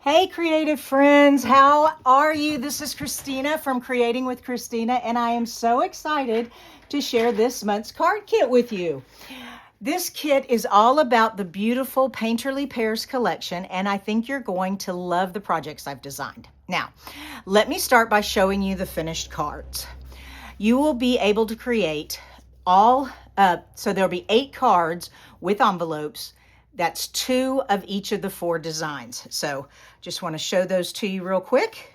Hey creative friends, how are you? This is Kristina from Creating with Kristina, and I am so excited to share this month's card kit with you. This kit is all about the beautiful Painterly Pears collection, and I think you're going to love the projects I've designed. Now, let me start by showing you the finished cards. You will be able to create so there'll be 8 cards with envelopes. That's 2 of each of the 4 designs. So just want to show those to you real quick.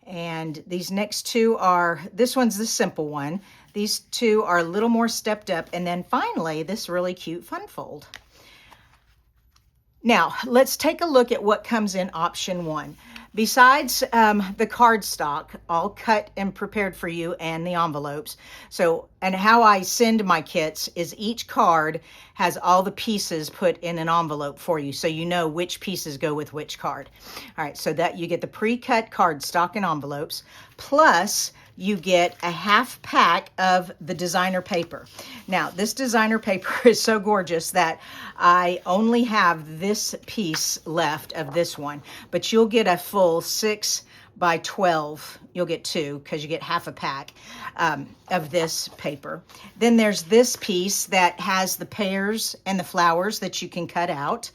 And these next 2 are, this one's the simple one. These 2 are a little more stepped up. And then finally, this really cute fun fold. Now, let's take a look at what comes in option 1. Besides the cardstock, all cut and prepared for you, and the envelopes. And how I send my kits is each card has all the pieces put in an envelope for you, so you know which pieces go with which card. All right, so that you get the pre-cut cardstock and envelopes, plus you get a half pack of the designer paper. Now, this designer paper is so gorgeous that I only have this piece left of this one, but you'll get a full 6 by 12. You'll get 2 because you get half a pack of this paper. Then there's this piece that has the pears and the flowers that you can cut out.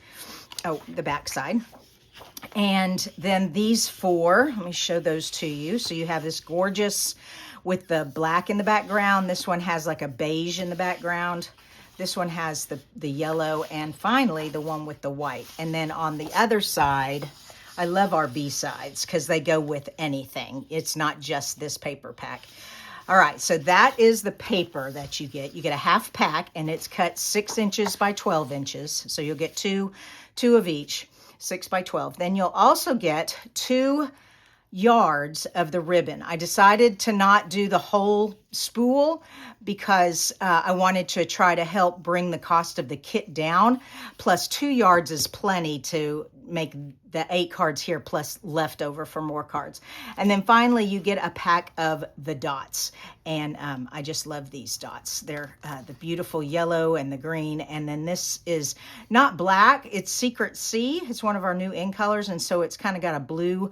Oh, the back side. And then these 4, let me show those to you. So you have this gorgeous with the black in the background. This one has like a beige in the background. This one has the yellow, and finally the one with the white. And then on the other side, I love our B-sides because they go with anything. It's not just this paper pack. All right, so that is the paper that you get. You get a half pack, and it's cut 6 inches by 12 inches. So you'll get two of each. 6 by 12. Then you'll also get 2 yards of the ribbon. I decided to not do the whole spool because I wanted to try to help bring the cost of the kit down. Plus 2 yards is plenty to make the 8 cards here plus leftover for more cards. And then finally you get a pack of the dots. And I just love these dots. They're the beautiful yellow and the green. And then this is not black, it's Secret Sea. It's one of our new in colors, and so it's kind of got a blue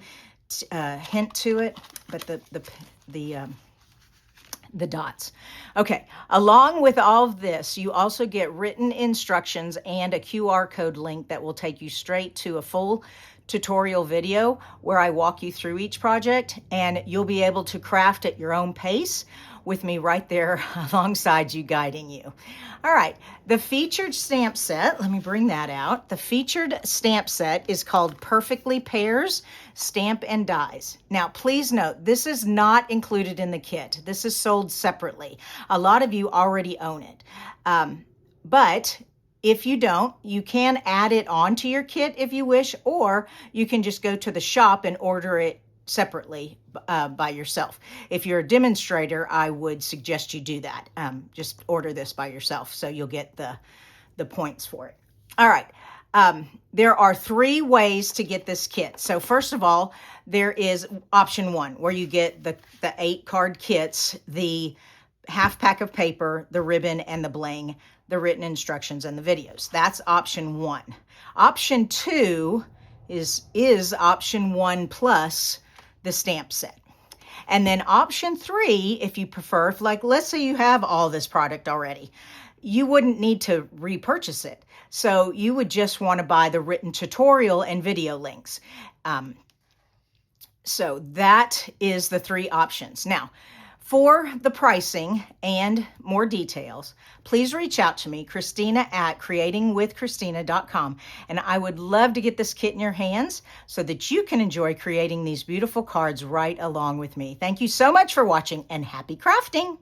hint to it, but the dots. Okay, along with all of this, you also get written instructions and a QR code link that will take you straight to a full tutorial video where I walk you through each project, and you'll be able to craft at your own pace with me right there alongside you, guiding you. All right, the featured stamp set, let me bring that out. The featured stamp set is called Perfectly Pears Stamp and Dies. Now, please note, this is not included in the kit. This is sold separately. A lot of you already own it. But if you don't, you can add it onto your kit if you wish, or you can just go to the shop and order it separately by yourself. If you're a demonstrator, I would suggest you do that. Just order this by yourself so you'll get the points for it. All right. There are 3 ways to get this kit. So first of all, there is option 1 where you get the 8 card kits, the half pack of paper, the ribbon and the bling, the written instructions and the videos. That's option 1. Option 2 is option 1 plus the stamp set. And then option 3, if you prefer, like let's say you have all this product already, you wouldn't need to repurchase it. So you would just want to buy the written tutorial and video links. So that is the 3 options. Now, for the pricing and more details, please reach out to me, Kristina at creatingwithkristina.com, and I would love to get this kit in your hands so that you can enjoy creating these beautiful cards right along with me. Thank you so much for watching, and happy crafting!